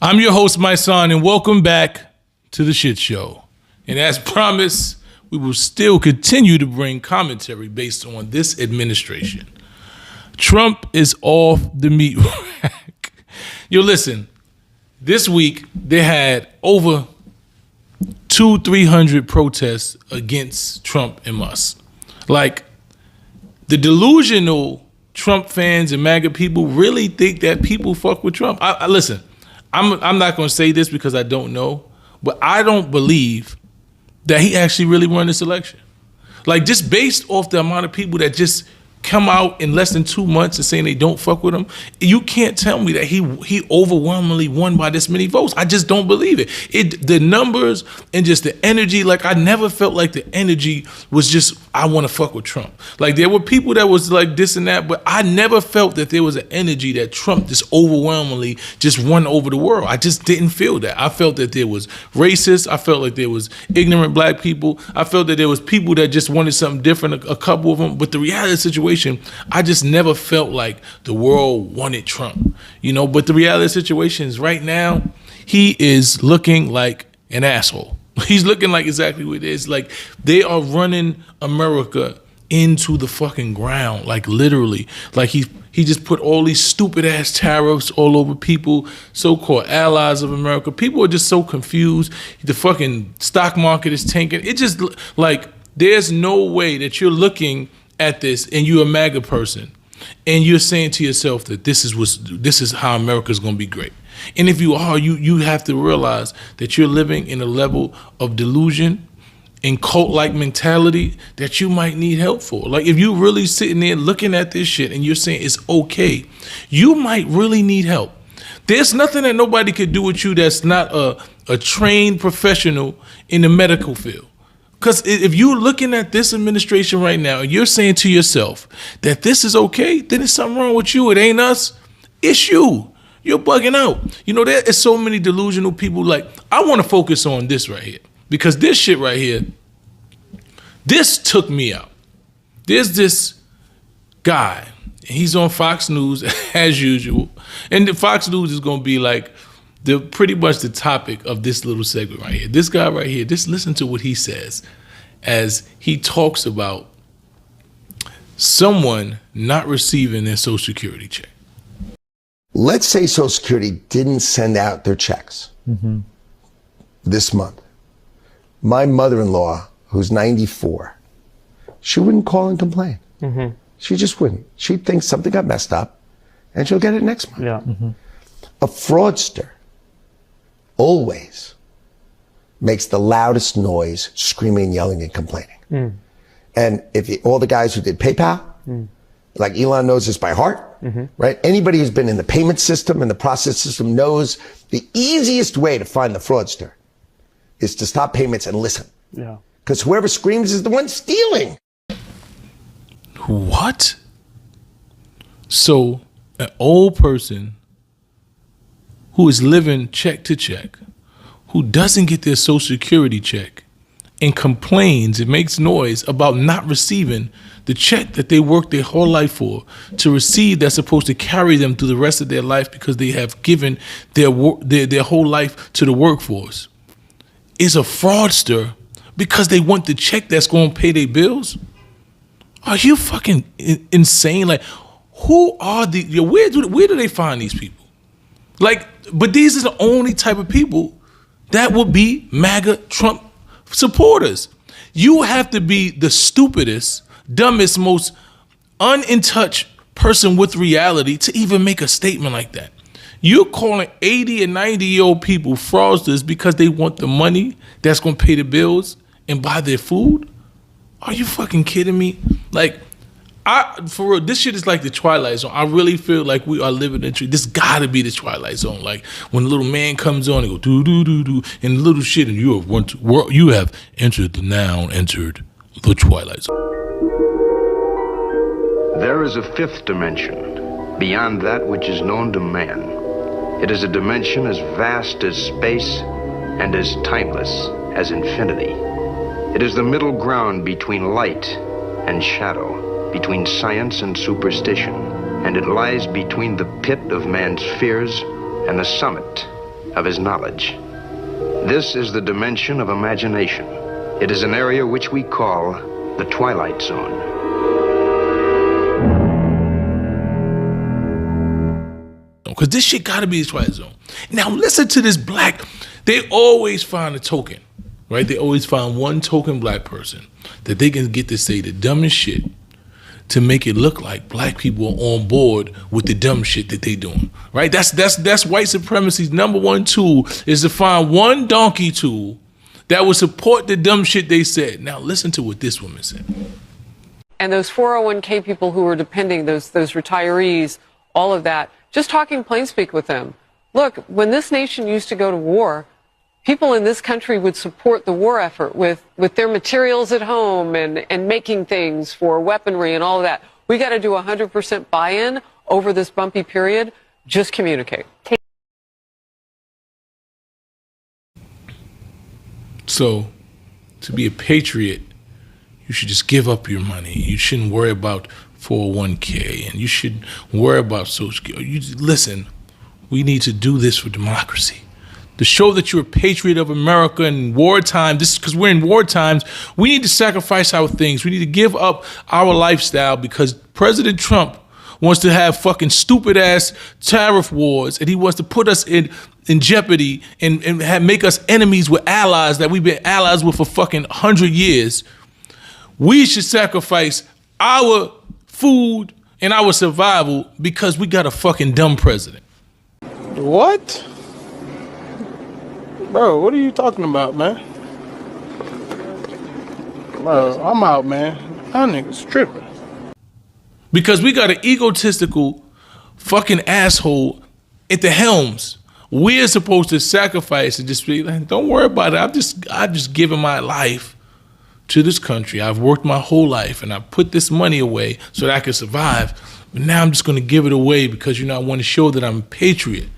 I'm your host, my son, and welcome back to the shit show. And as promised, we will still continue to bring commentary based on this administration. Trump is off the meat rack. Yo, listen, this week they had over 200-300 protests against Trump and Musk. Like, the delusional Trump fans and MAGA people really think that people fuck with Trump. Listen, I'm not going to say this because I don't know, but I don't believe that he actually really won this election. Like, just based off the amount of people that just come out in less than 2 months and saying they don't fuck with him, you can't tell me that he overwhelmingly won by this many votes. I just don't believe it. The numbers and just the energy, like, I never felt like the energy was just, I want to fuck with Trump. Like, there were people that was like this and that, but I never felt that there was an energy that Trump just overwhelmingly just won over the world. I just didn't feel that. I felt that there was racists. I felt like there was ignorant black people. I felt that there was people that just wanted something different, a couple of them. But the reality of the situation, I just never felt like the world wanted Trump, you know. But the reality of the situation is right now, he is looking like an asshole. He's looking like exactly what it is. Like, they are running America into the fucking ground, like literally. Like, he just put all these stupid ass tariffs all over people, so-called allies of America. People are just so confused. The fucking stock market is tanking. It just, like, there's no way that you're looking at this and you're a MAGA person and you're saying to yourself that this is how America's going to be great. And if you are, you have to realize that you're living in a level of delusion and cult-like mentality that you might need help for. Like, if you're really sitting there looking at this shit and you're saying it's okay, you might really need help. There's nothing that nobody could do with you that's not a trained professional in the medical field. Because if you're looking at this administration right now and you're saying to yourself that this is okay, then there's something wrong with you. It ain't us. It's you. You're bugging out. You know, there is so many delusional people. Like, I want to focus on this right here. Because this shit right here, this took me out. There's this guy. He's on Fox News as usual. And the Fox News is going to be like pretty much the topic of this little segment right here. This guy right here, just listen to what he says as he talks about someone not receiving their Social Security check. Let's say Social Security didn't send out their checks this month. My mother-in-law, who's 94, she wouldn't call and complain. She just wouldn't. She'd think something got messed up and she'll get it next month. Yeah. A fraudster always makes the loudest noise, screaming, yelling, and complaining. And if all the guys who did PayPal, like Elon knows this by heart, right? Anybody who's been in the payment system and the process system knows the easiest way to find the fraudster is to stop payments and listen. Yeah. Because whoever screams is the one stealing. What? So an old person who is living check to check, who doesn't get their Social Security check and complains and makes noise about not receiving the check that they worked their whole life for to receive, that's supposed to carry them through the rest of their life because they have given their whole life to the workforce, is a fraudster because they want the check that's going to pay their bills? Are you fucking insane? Like, who are where do they find these people? Like, but these are the only type of people that would be MAGA Trump supporters. You have to be the stupidest, dumbest, most unin-touch person with reality to even make a statement like that. You're calling 80 and 90-year-old people fraudsters because they want the money that's going to pay the bills and buy their food? Are you fucking kidding me? Like, for real, this shit is like the Twilight Zone. I really feel like we are living in this gotta be the Twilight Zone. Like, when the little man comes on and go do do do do and little shit, and you have entered the Twilight Zone. There is a fifth dimension, beyond that which is known to man. It is a dimension as vast as space and as timeless as infinity. It is the middle ground between light and shadow, between science and superstition, and it lies between the pit of man's fears and the summit of his knowledge. This is the dimension of imagination. It is an area which we call the Twilight Zone. Because this shit gotta be the Twilight Zone. Now listen to this black, they always find a token, right? They always find one token black person that they can get to say the dumbest shit to make it look like black people are on board with the dumb shit that they doing, right? That's white supremacy's number one tool, is to find one donkey tool that will support the dumb shit they said. Now listen to what this woman said. And those 401k people who are depending, those retirees, all of that, just talking plain speak with them. Look, when this nation used to go to war, people in this country would support the war effort with their materials at home and making things for weaponry and all of that. We got to do 100% buy-in over this bumpy period. Just communicate. So, to be a patriot, you should just give up your money. You shouldn't worry about 401k, and you shouldn't worry about Social Security. Listen, we need to do this for democracy. To show that you're a patriot of America in wartime, this is because we're in war times, we need to sacrifice our things. We need to give up our lifestyle because President Trump wants to have fucking stupid ass tariff wars, and he wants to put us in jeopardy and make us enemies with allies that we've been allies with for fucking 100 years. We should sacrifice our food and our survival because we got a fucking dumb president. What? Bro, what are you talking about, man? Bro, I'm out, man. That nigga's tripping. Because we got an egotistical fucking asshole at the helms. We're supposed to sacrifice and just be like, don't worry about it. I've just given my life to this country. I've worked my whole life and I put this money away so that I could survive. But now I'm just going to give it away because, I want to show that I'm a patriot.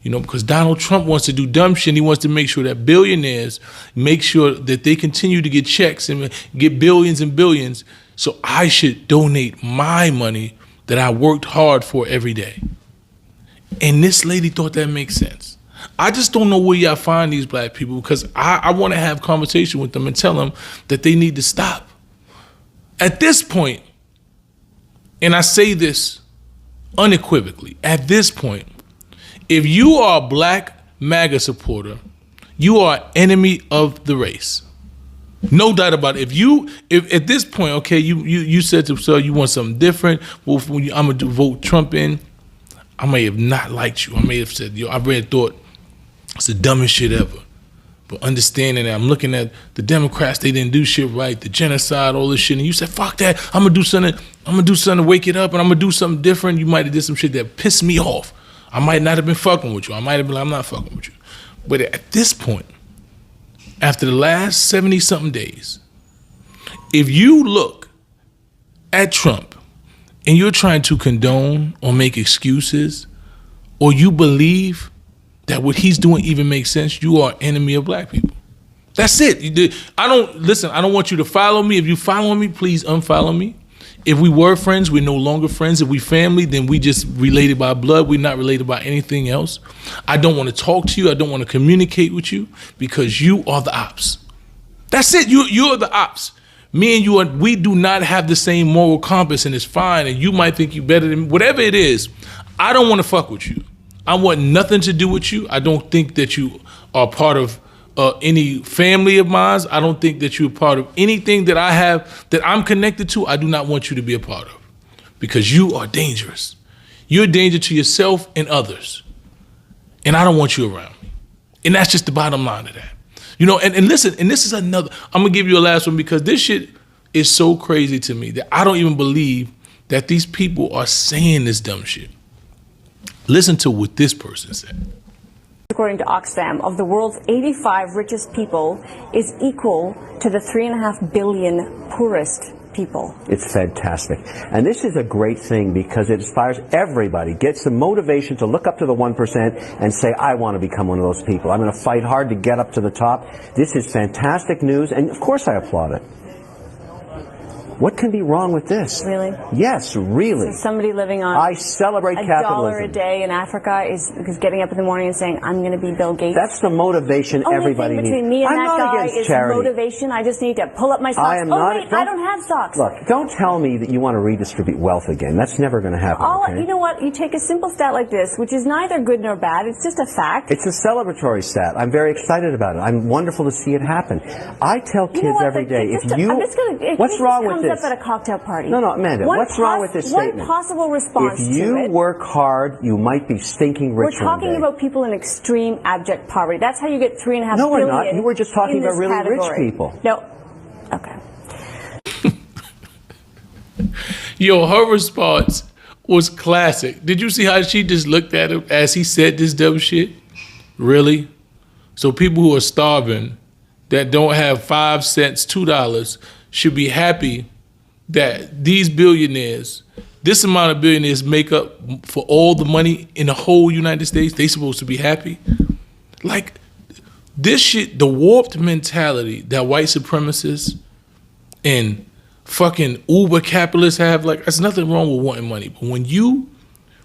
Because Donald Trump wants to do dumb shit, and he wants to make sure that billionaires make sure that they continue to get checks and get billions and billions. So I should donate my money that I worked hard for every day. And this lady thought that makes sense. I just don't know where y'all find these black people, because I want to have conversation with them and tell them that they need to stop. At this point, and I say this unequivocally, at this point, if you are a black MAGA supporter, you are enemy of the race. No doubt about it. If at this point, okay, you said to yourself you want something different, well, I'm going to vote Trump in, I may have not liked you. I may have said, I really thought it's the dumbest shit ever. But understanding that I'm looking at the Democrats, they didn't do shit right, the genocide, all this shit, and you said, fuck that, I'm going to do something to wake it up, and I'm going to do something different. You might have did some shit that pissed me off. I might not have been fucking with you. I might have been like, I'm not fucking with you. But at this point, after the last 70-something days, if you look at Trump and you're trying to condone or make excuses, or you believe that what he's doing even makes sense, you are an enemy of black people. That's it. I don't want you to follow me. If you follow me, please unfollow me. If we were friends, we're no longer friends. If we family, then we just related by blood. We're not related by anything else. I don't want to talk to you. I don't want to communicate with you because you are the ops. That's it. You're the ops. Me and you, we do not have the same moral compass, and it's fine. And you might think you better than me. Whatever it is, I don't want to fuck with you. I want nothing to do with you. I don't think that you are part of any family of mine. I don't think that you're part of anything that I have that I'm connected to. I do not want you to be a part of, because you are dangerous. You're a danger to yourself and others, and I don't want you around me. And that's just the bottom line of that. And listen, and this is another, I'm gonna give you a last one, because this shit is so crazy to me that I don't even believe that these people are saying this dumb shit. Listen to what this person said. According to Oxfam, of the world's 85 richest people is equal to the 3.5 billion poorest people. It's fantastic. And this is a great thing because it inspires everybody, gets the motivation to look up to the 1% and say, I want to become one of those people. I'm going to fight hard to get up to the top. This is fantastic news, and of course I applaud it. What can be wrong with this? Really? Yes, really. So somebody living on I celebrate capitalism. $1 a day in Africa is getting up in the morning and saying, I'm going to be Bill Gates. That's the motivation everybody needs. Only thing between me and I'm that not guy against is charity. motivation. I just need to pull up my socks. I am not. I don't have socks. Look, don't tell me that you want to redistribute wealth again. That's never going to happen. Okay? You know what? You take a simple stat like this, which is neither good nor bad. It's just a fact. It's a celebratory stat. I'm very excited about it. I'm wonderful to see it happen. I tell kids every day, what's wrong with this? Comes up at a cocktail party. No, Amanda, what's wrong with this statement? One possible response if you work hard, you might be stinking rich. We're talking about people in extreme abject poverty. That's how you get $3.5 billion. No, we're not. You were just talking about really rich people. No. Okay. Yo, her response was classic. Did you see how she just looked at him as he said this dumb shit? Really? So people who are starving, that don't have 5 cents, $2, should be happy that these billionaires, this amount of billionaires make up for all the money in the whole United States. They supposed to be happy? Like, this shit, the warped mentality that white supremacists and fucking uber capitalists have, like, there's nothing wrong with wanting money. But when you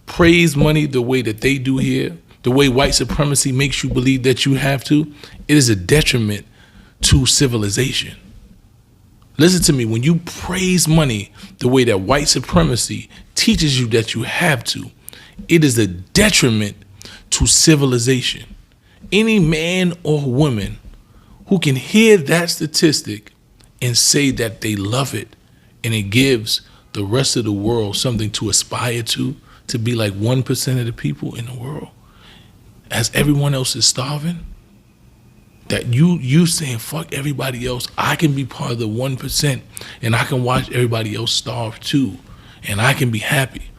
praise money the way that they do here, the way white supremacy makes you believe that you have to, it is a detriment to civilization. Listen to me, when you praise money the way that white supremacy teaches you that you have to, it is a detriment to civilization. Any man or woman who can hear that statistic and say that they love it and it gives the rest of the world something to aspire to be like 1% of the people in the world, as everyone else is starving, that you saying fuck everybody else, I can be part of the 1% and I can watch everybody else starve too and I can be happy.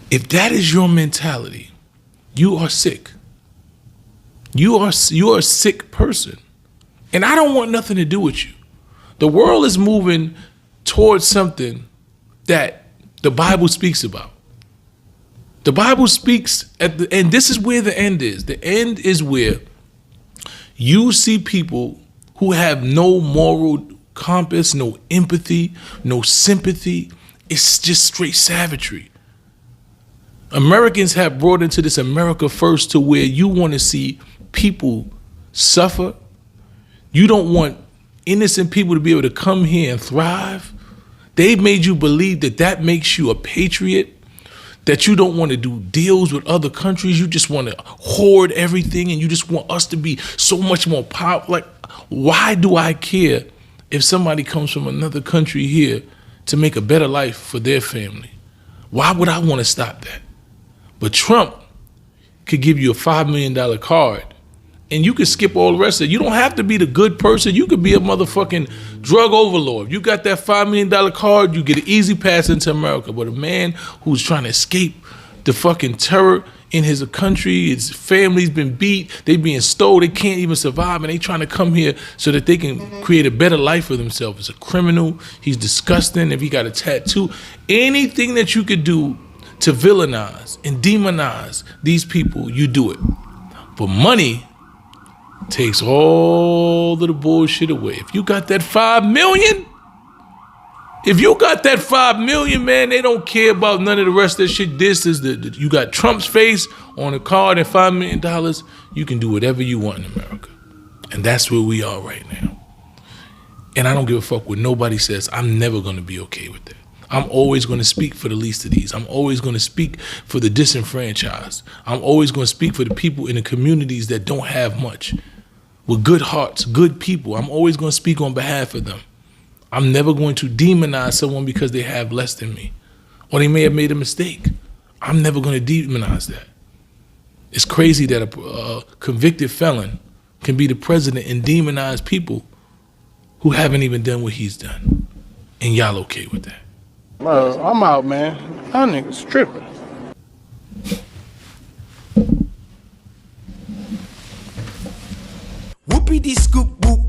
If that is your mentality, you are sick. You are a sick person. And I don't want nothing to do with you. The world is moving towards something that the Bible speaks about. The Bible speaks and this is where the end is. The end is where you see people who have no moral compass, no empathy, no sympathy. It's just straight savagery. Americans have brought into this America first to where you want to see people suffer. You don't want innocent people to be able to come here and thrive. They've made you believe that that makes you a patriot, that you don't want to do deals with other countries. You just want to hoard everything and you just want us to be so much more powerful. Like, why do I care if somebody comes from another country here to make a better life for their family? Why would I want to stop that? But Trump could give you a $5 million card and you could skip all the rest of it. You don't have to be the good person. You could be a motherfucking drug overlord. You got that $5 million card, you get an easy pass into America. But a man who's trying to escape the fucking terror in his country, his family's been beat, they being stole, they can't even survive, and they trying to come here so that they can create a better life for themselves. It's a criminal. He's disgusting. If he got a tattoo, anything that you could do to villainize and demonize these people, you do it. But money takes all of the bullshit away. If you got that $5 million, man, they don't care about none of the rest of that shit. This is you got Trump's face on a card and $5 million. You can do whatever you want in America. And that's where we are right now. And I don't give a fuck what nobody says. I'm never going to be okay with that. I'm always going to speak for the least of these. I'm always going to speak for the disenfranchised. I'm always going to speak for the people in the communities that don't have much, with good hearts, good people. I'm always going to speak on behalf of them. I'm never going to demonize someone because they have less than me, or they may have made a mistake. I'm never going to demonize that. It's crazy that a convicted felon can be the president and demonize people who haven't even done what he's done. And y'all okay with that? I'm out, man. That nigga's tripping. Whoopie-dee scoop whoop.